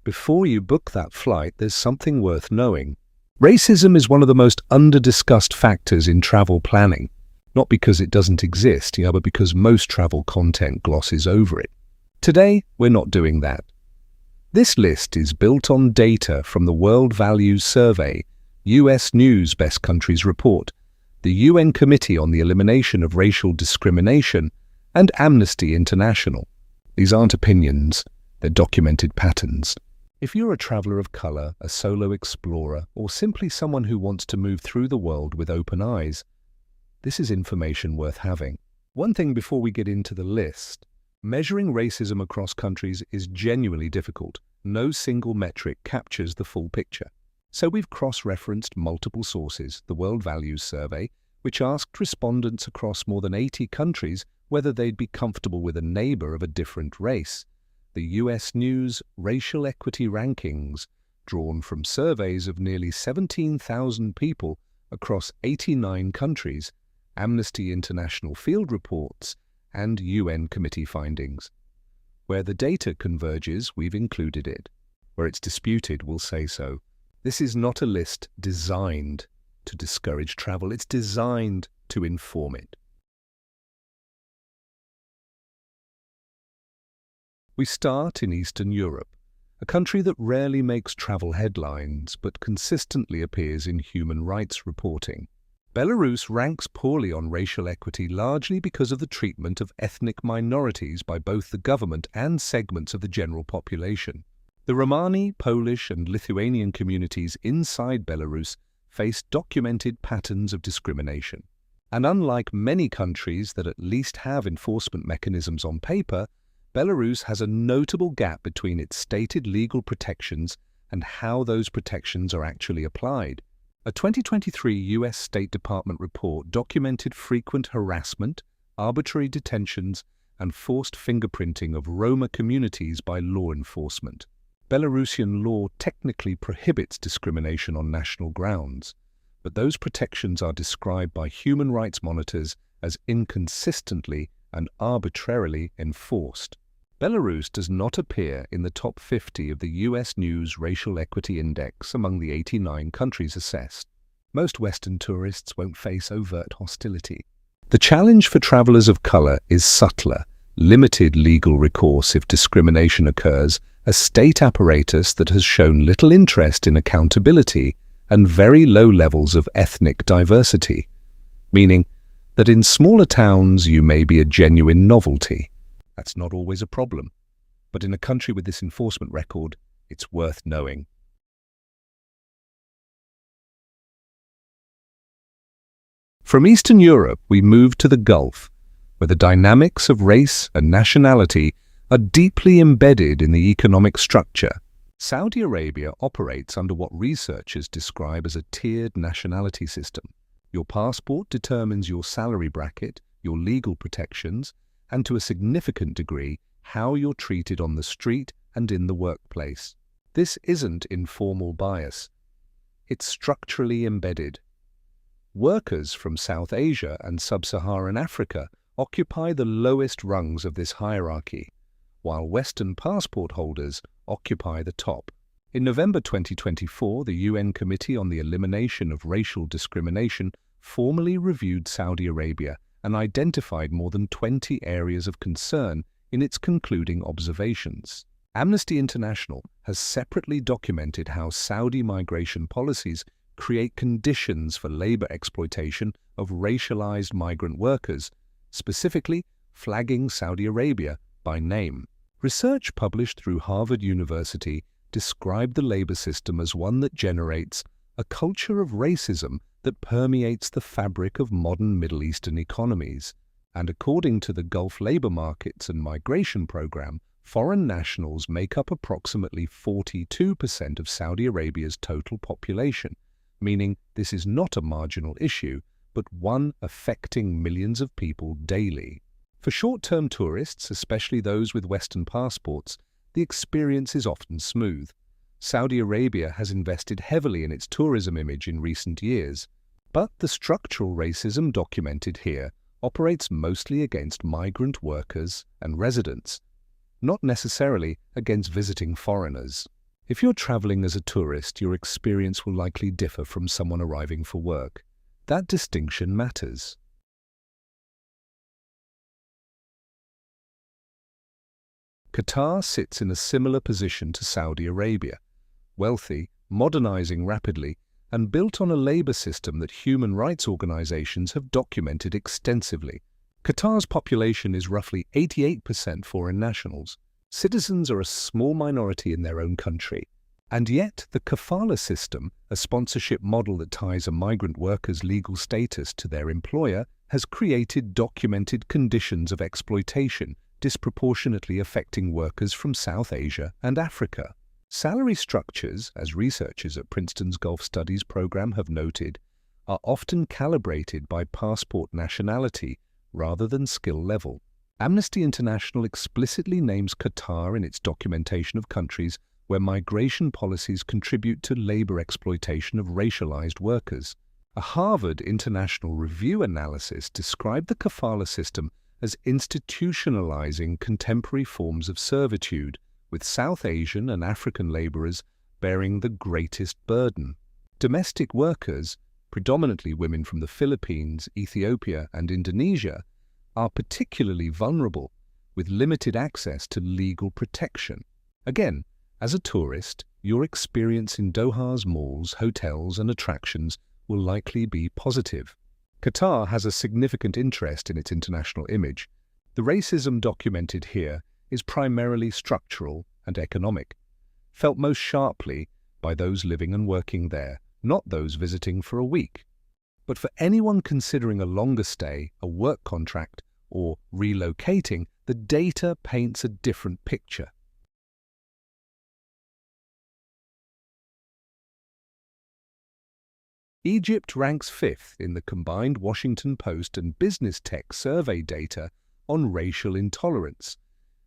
before you book that flight, there's something worth knowing. Racism is one of the most under-discussed factors in travel planning, not because it doesn't exist, but because most travel content glosses over it. Today, we're not doing that. This list is built on data from the World Values Survey, US News Best Countries Report, the UN Committee on the Elimination of Racial Discrimination, and Amnesty International. These aren't opinions, they're documented patterns. If you're a traveler of color, a solo explorer, or simply someone who wants to move through the world with open eyes, this is information worth having. One thing before we get into the list: measuring racism across countries is genuinely difficult. No single metric captures the full picture. So we've cross-referenced multiple sources: the World Values Survey, which asked respondents across more than 80 countries whether they'd be comfortable with a neighbor of a different race; the US News Racial Equity Rankings, drawn from surveys of nearly 17,000 people across 89 countries; Amnesty International field reports; and UN committee findings. Where the data converges, we've included it. Where it's disputed, we'll say so. This is not a list designed to discourage travel, it's designed to inform it. We start in Eastern Europe, a country that rarely makes travel headlines but consistently appears in human rights reporting. Belarus ranks poorly on racial equity largely because of the treatment of ethnic minorities by both the government and segments of the general population. The Romani, Polish, and Lithuanian communities inside Belarus face documented patterns of discrimination. And unlike many countries that at least have enforcement mechanisms on paper, Belarus has a notable gap between its stated legal protections and how those protections are actually applied. A 2023 US State Department report documented frequent harassment, arbitrary detentions, and forced fingerprinting of Roma communities by law enforcement. Belarusian law technically prohibits discrimination on national grounds, but those protections are described by human rights monitors as inconsistently and arbitrarily enforced. Belarus does not appear in the top 50 of the US News Racial Equity Index among the 89 countries assessed. Most Western tourists won't face overt hostility. The challenge for travelers of color is subtler: limited legal recourse if discrimination occurs, a state apparatus that has shown little interest in accountability, and very low levels of ethnic diversity, meaning that in smaller towns you may be a genuine novelty. That's not always a problem, but in a country with this enforcement record, it's worth knowing. From Eastern Europe, we move to the Gulf, where the dynamics of race and nationality are deeply embedded in the economic structure. Saudi Arabia operates under what researchers describe as a tiered nationality system. Your passport determines your salary bracket, your legal protections, and to a significant degree, how you're treated on the street and in the workplace. This isn't informal bias. It's structurally embedded. Workers from South Asia and Sub-Saharan Africa occupy the lowest rungs of this hierarchy, while Western passport holders occupy the top. In November 2024, the UN Committee on the Elimination of Racial Discrimination formally reviewed Saudi Arabia and identified more than 20 areas of concern in its concluding observations. Amnesty International has separately documented how Saudi migration policies create conditions for labor exploitation of racialized migrant workers, specifically flagging Saudi Arabia by name. Research published through Harvard University described the labor system as one that generates a culture of racism that permeates the fabric of modern Middle Eastern economies. And according to the Gulf Labor Markets and Migration Program, foreign nationals make up approximately 42% of Saudi Arabia's total population, meaning this is not a marginal issue, but one affecting millions of people daily. For short-term tourists, especially those with Western passports, the experience is often smooth. Saudi Arabia has invested heavily in its tourism image in recent years, but the structural racism documented here operates mostly against migrant workers and residents, not necessarily against visiting foreigners. If you're traveling as a tourist, your experience will likely differ from someone arriving for work. That distinction matters. Qatar sits in a similar position to Saudi Arabia, wealthy, modernizing rapidly, and built on a labor system that human rights organizations have documented extensively. Qatar's population is roughly 88% foreign nationals. Citizens are a small minority in their own country. And yet, the kafala system, a sponsorship model that ties a migrant worker's legal status to their employer, has created documented conditions of exploitation disproportionately affecting workers from South Asia and Africa. Salary structures, as researchers at Princeton's Gulf Studies program have noted, are often calibrated by passport nationality rather than skill level. Amnesty International explicitly names Qatar in its documentation of countries where migration policies contribute to labor exploitation of racialized workers. A Harvard International Review analysis described the kafala system as institutionalizing contemporary forms of servitude, with South Asian and African laborers bearing the greatest burden. Domestic workers, predominantly women from the Philippines, Ethiopia, and Indonesia, are particularly vulnerable, with limited access to legal protection. Again, as a tourist, your experience in Doha's malls, hotels, and attractions will likely be positive. Qatar has a significant interest in its international image. The racism documented here is primarily structural and economic, felt most sharply by those living and working there, not those visiting for a week. But for anyone considering a longer stay, a work contract, or relocating, the data paints a different picture. Egypt ranks 5th in the combined Washington Post and Business Tech survey data on racial intolerance,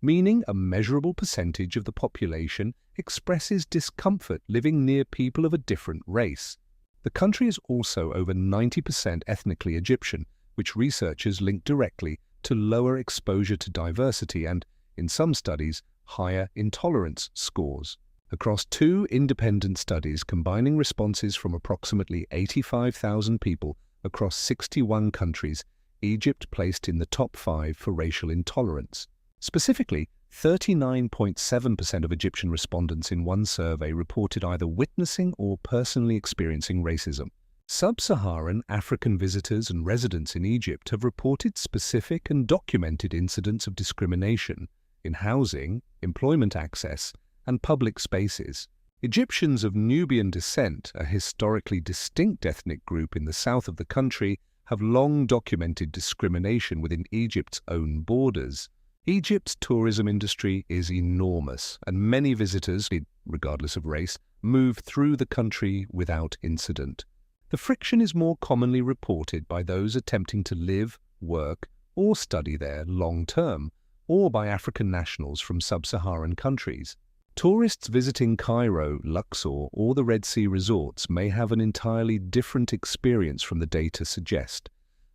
meaning a measurable percentage of the population expresses discomfort living near people of a different race. The country is also over 90% ethnically Egyptian, which researchers link directly to lower exposure to diversity and, in some studies, higher intolerance scores. Across 2 independent studies combining responses from approximately 85,000 people across 61 countries, Egypt placed in the top 5 for racial intolerance. Specifically, 39.7% of Egyptian respondents in one survey reported either witnessing or personally experiencing racism. Sub-Saharan African visitors and residents in Egypt have reported specific and documented incidents of discrimination in housing, employment access, and public spaces. Egyptians of Nubian descent, a historically distinct ethnic group in the south of the country, have long documented discrimination within Egypt's own borders. Egypt's tourism industry is enormous, and many visitors, regardless of race, move through the country without incident. The friction is more commonly reported by those attempting to live, work, or study there long-term, or by African nationals from sub-Saharan countries. Tourists visiting Cairo, Luxor, or the Red Sea resorts may have an entirely different experience from the data suggest,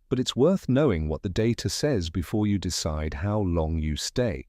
but it's worth knowing what the data says before you decide how long you stay.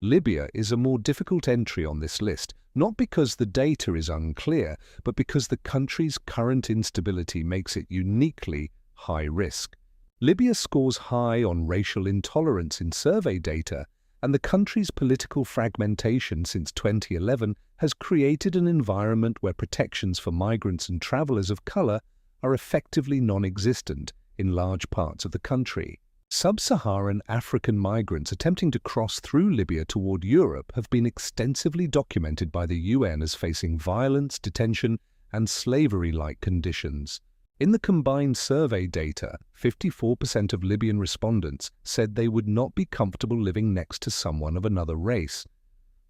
Libya is a more difficult entry on this list, not because the data is unclear, but because the country's current instability makes it uniquely high risk. Libya scores high on racial intolerance in survey data, and the country's political fragmentation since 2011 has created an environment where protections for migrants and travelers of color are effectively non-existent in large parts of the country. Sub-Saharan African migrants attempting to cross through Libya toward Europe have been extensively documented by the UN as facing violence, detention, and slavery-like conditions. In the combined survey data, 54% of Libyan respondents said they would not be comfortable living next to someone of another race,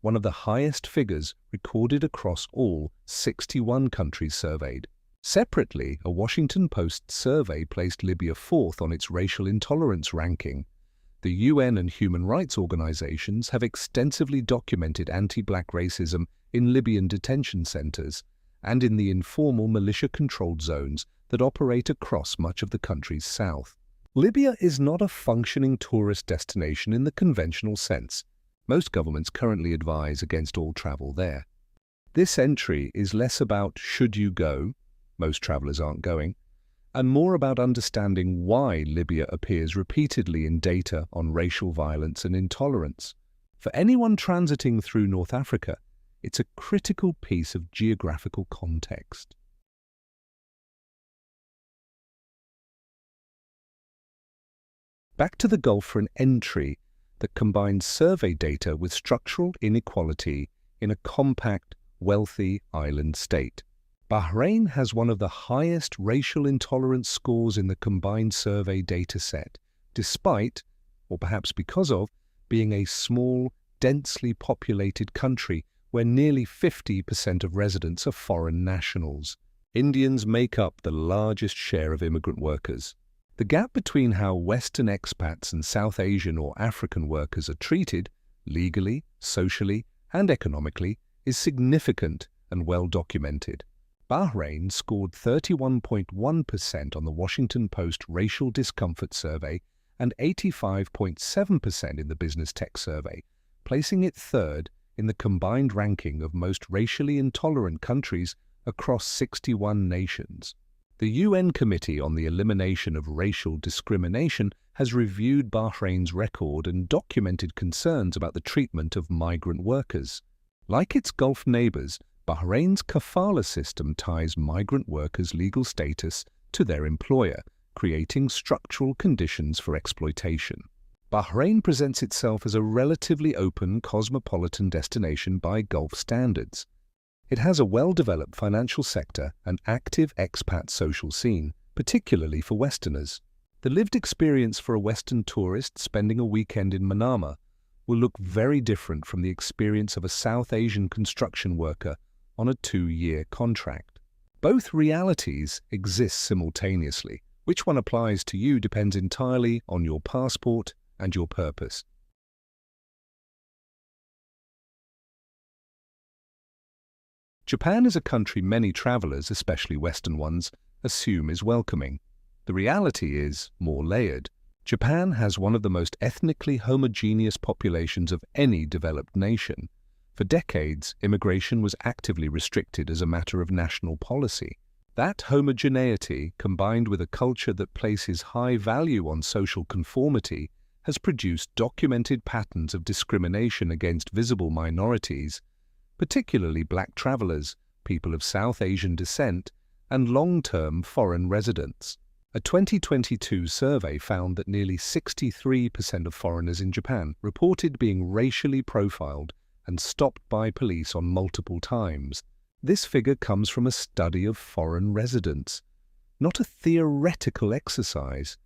one of the highest figures recorded across all 61 countries surveyed. Separately, a Washington Post survey placed Libya 4th on its racial intolerance ranking. The UN and human rights organizations have extensively documented anti-black racism in Libyan detention centers and in the informal militia-controlled zones that operate across much of the country's south. Libya is not a functioning tourist destination in the conventional sense. Most governments currently advise against all travel there. This entry is less about should you go, most travelers aren't going, and more about understanding why Libya appears repeatedly in data on racial violence and intolerance. For anyone transiting through North Africa, it's a critical piece of geographical context. Back to the Gulf for an entry that combines survey data with structural inequality in a compact, wealthy island state. Bahrain has one of the highest racial intolerance scores in the combined survey data set, despite, or perhaps because of, being a small, densely populated country where nearly 50% of residents are foreign nationals. Indians make up the largest share of immigrant workers. The gap between how Western expats and South Asian or African workers are treated, legally, socially, and economically, is significant and well documented. Bahrain scored 31.1% on the Washington Post Racial Discomfort Survey and 85.7% in the Business Tech Survey, placing it third in the combined ranking of most racially intolerant countries across 61 nations. The UN Committee on the Elimination of Racial Discrimination has reviewed Bahrain's record and documented concerns about the treatment of migrant workers. Like its Gulf neighbors, Bahrain's kafala system ties migrant workers' legal status to their employer, creating structural conditions for exploitation. Bahrain presents itself as a relatively open, cosmopolitan destination by Gulf standards. It has a well-developed financial sector and active expat social scene, particularly for Westerners. The lived experience for a Western tourist spending a weekend in Manama will look very different from the experience of a South Asian construction worker on a 2-year contract. Both realities exist simultaneously. Which one applies to you depends entirely on your passport and your purpose. Japan is a country many travelers, especially Western ones, assume is welcoming. The reality is more layered. Japan has one of the most ethnically homogeneous populations of any developed nation. For decades, immigration was actively restricted as a matter of national policy. That homogeneity, combined with a culture that places high value on social conformity, has produced documented patterns of discrimination against visible minorities, particularly black travelers, people of South Asian descent, and long-term foreign residents. A 2022 survey found that nearly 63% of foreigners in Japan reported being racially profiled and stopped by police on multiple times. This figure comes from a study of foreign residents, not a theoretical exercise.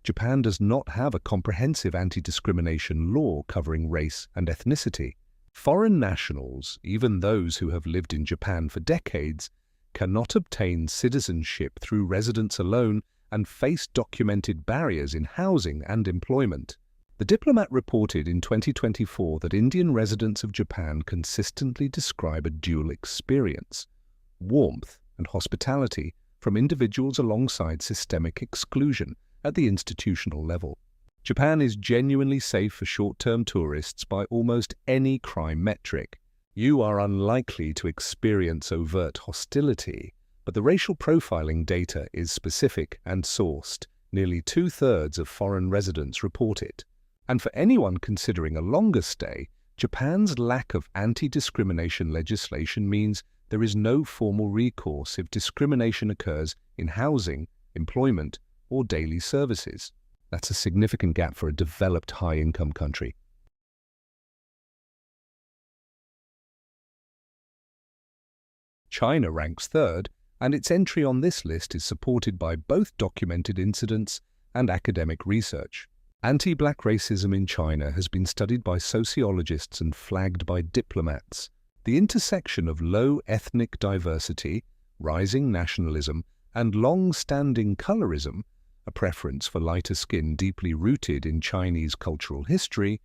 Japan does not have a comprehensive anti-discrimination law covering race and ethnicity. Foreign nationals, even those who have lived in Japan for decades, cannot obtain citizenship through residence alone and face documented barriers in housing and employment. The Diplomat reported in 2024 that Indian residents of Japan consistently describe a dual experience: warmth and hospitality from individuals alongside systemic exclusion at the institutional level. Japan is genuinely safe for short-term tourists by almost any crime metric. You are unlikely to experience overt hostility, but the racial profiling data is specific and sourced. Nearly 2/3 of foreign residents report it. And for anyone considering a longer stay, Japan's lack of anti-discrimination legislation means there is no formal recourse if discrimination occurs in housing, employment, or daily services. That's a significant gap for a developed high-income country. China ranks third, and its entry on this list is supported by both documented incidents and academic research. Anti-black racism in China has been studied by sociologists and flagged by diplomats. The intersection of low ethnic diversity, rising nationalism, and long-standing colorism, a preference for lighter skin deeply rooted in Chinese cultural history,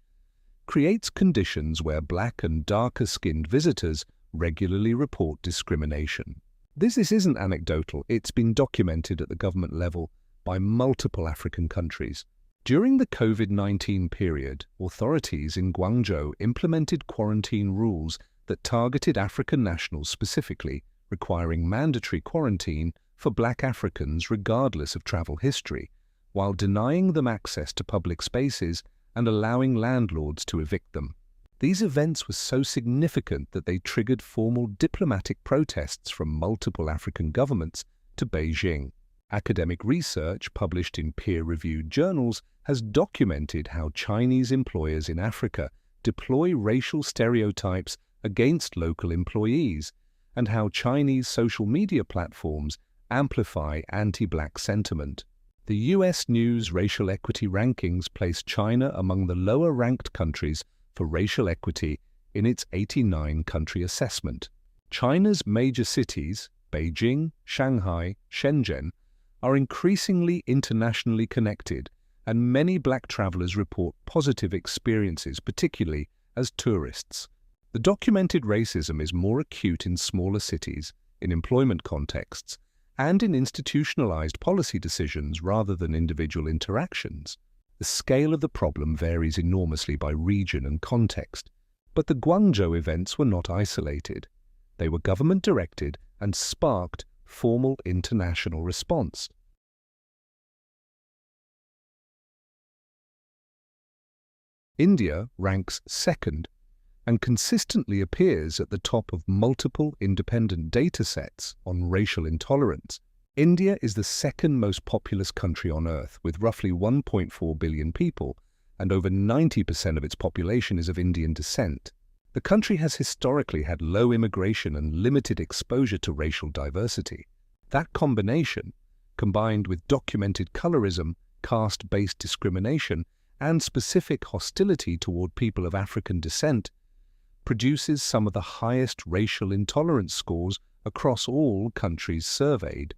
creates conditions where black and darker-skinned visitors regularly report discrimination. This isn't anecdotal, it's been documented at the government level by multiple African countries. During the COVID-19 period, authorities in Guangzhou implemented quarantine rules that targeted African nationals specifically, requiring mandatory quarantine for Black Africans regardless of travel history, while denying them access to public spaces and allowing landlords to evict them. These events were so significant that they triggered formal diplomatic protests from multiple African governments to Beijing. Academic research published in peer-reviewed journals has documented how Chinese employers in Africa deploy racial stereotypes against local employees, and how Chinese social media platforms amplify anti-Black sentiment. The US News Racial Equity Rankings place China among the lower-ranked countries for racial equity in its 89-country assessment. China's major cities, Beijing, Shanghai, Shenzhen, are increasingly internationally connected, and many Black travelers report positive experiences, particularly as tourists. The documented racism is more acute in smaller cities, in employment contexts, and in institutionalized policy decisions rather than individual interactions. The scale of the problem varies enormously by region and context, but the Guangzhou events were not isolated. They were government-directed and sparked formal international response. India ranks second and consistently appears at the top of multiple independent datasets on racial intolerance. India is the second most populous country on Earth, with roughly 1.4 billion people, and over 90% of its population is of Indian descent. The country has historically had low immigration and limited exposure to racial diversity. That combination, combined with documented colorism, caste-based discrimination, and specific hostility toward people of African descent, produces some of the highest racial intolerance scores across all countries surveyed.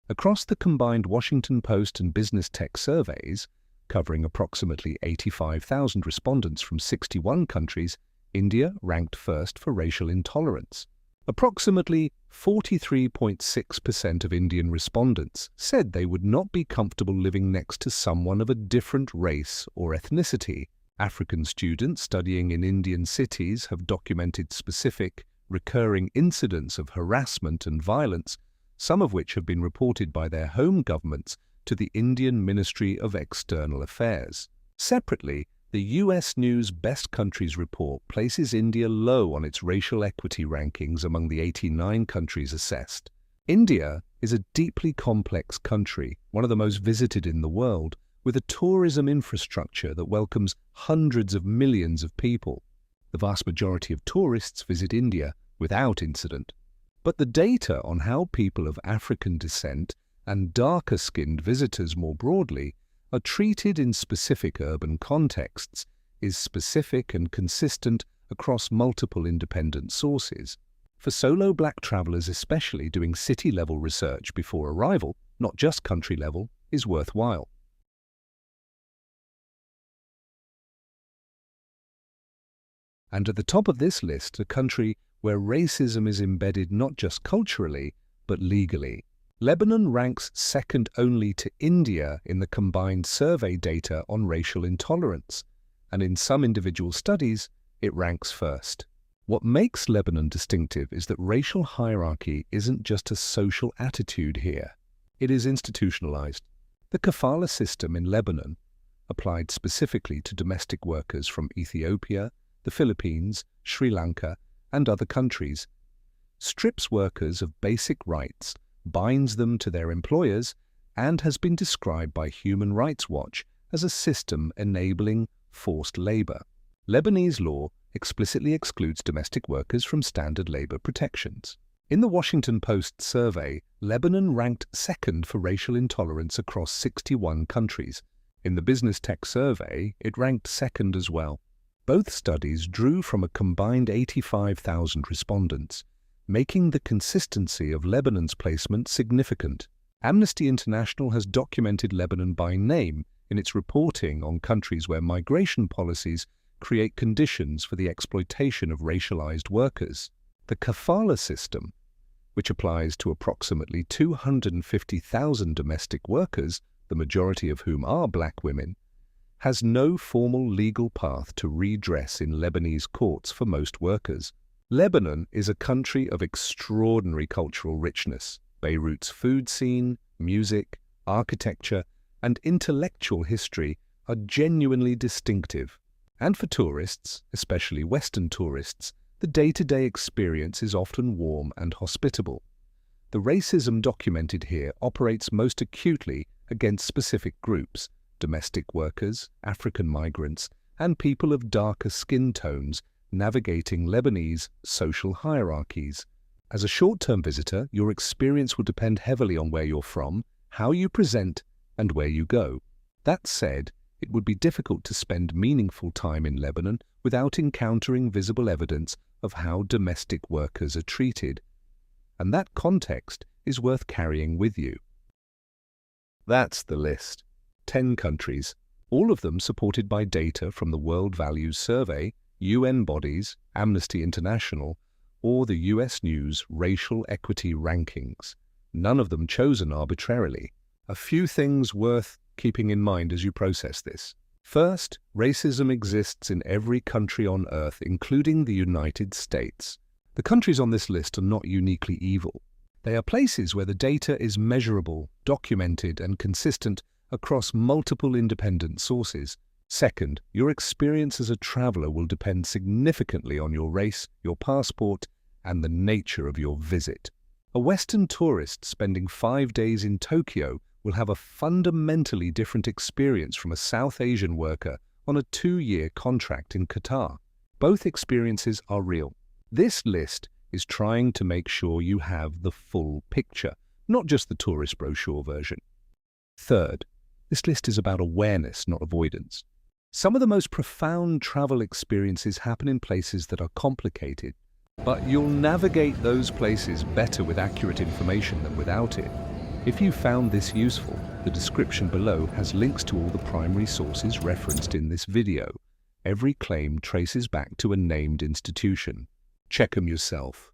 Across the combined Washington Post and Business Tech surveys, covering approximately 85,000 respondents from 61 countries, India ranked first for racial intolerance. Approximately 43.6% of Indian respondents said they would not be comfortable living next to someone of a different race or ethnicity. African students studying in Indian cities have documented specific, recurring incidents of harassment and violence, some of which have been reported by their home governments to the Indian Ministry of External Affairs. Separately, the US News Best Countries report places India low on its racial equity rankings among the 89 countries assessed. India is a deeply complex country, one of the most visited in the world, with a tourism infrastructure that welcomes hundreds of millions of people. The vast majority of tourists visit India without incident. But the data on how people of African descent and darker-skinned visitors more broadly are treated in specific urban contexts is specific and consistent across multiple independent sources. For solo Black travelers especially, doing city-level research before arrival, not just country-level, is worthwhile. And at the top of this list, a country where racism is embedded not just culturally, but legally. Lebanon ranks second only to India in the combined survey data on racial intolerance, and in some individual studies, it ranks first. What makes Lebanon distinctive is that racial hierarchy isn't just a social attitude here. It is institutionalized. The kafala system in Lebanon, applied specifically to domestic workers from Ethiopia, the Philippines, Sri Lanka, and other countries, strips workers of basic rights, binds them to their employers, and has been described by Human Rights Watch as a system enabling forced labor. Lebanese law explicitly excludes domestic workers from standard labor protections. In the Washington Post survey, Lebanon ranked second for racial intolerance across 61 countries. In the Business Tech survey, it ranked second as well. Both studies drew from a combined 85,000 respondents, making the consistency of Lebanon's placement significant. Amnesty International has documented Lebanon by name in its reporting on countries where migration policies create conditions for the exploitation of racialized workers. The kafala system, which applies to approximately 250,000 domestic workers, the majority of whom are black women, has no formal legal path to redress in Lebanese courts for most workers. Lebanon is a country of extraordinary cultural richness. Beirut's food scene, music, architecture, and intellectual history are genuinely distinctive. And for tourists, especially Western tourists, the day-to-day experience is often warm and hospitable. The racism documented here operates most acutely against specific groups: domestic workers, African migrants, and people of darker skin tones navigating Lebanese social hierarchies. As a short-term visitor, your experience will depend heavily on where you're from, how you present, and where you go. That said, it would be difficult to spend meaningful time in Lebanon without encountering visible evidence of how domestic workers are treated. And that context is worth carrying with you. That's the list. 10 countries, all of them supported by data from the World Values Survey, UN bodies, Amnesty International, or the US News Racial Equity Rankings. None of them chosen arbitrarily. A few things worth keeping in mind as you process this. First, racism exists in every country on Earth, including the United States. The countries on this list are not uniquely evil. They are places where the data is measurable, documented, and consistent across multiple independent sources. Second, your experience as a traveler will depend significantly on your race, your passport, and the nature of your visit. A Western tourist spending 5 days in Tokyo will have a fundamentally different experience from a South Asian worker on a 2-year contract in Qatar. Both experiences are real. This list is trying to make sure you have the full picture, not just the tourist brochure version. Third, this list is about awareness, not avoidance. Some of the most profound travel experiences happen in places that are complicated, but you'll navigate those places better with accurate information than without it. If you found this useful, the description below has links to all the primary sources referenced in this video. Every claim traces back to a named institution. Check them yourself.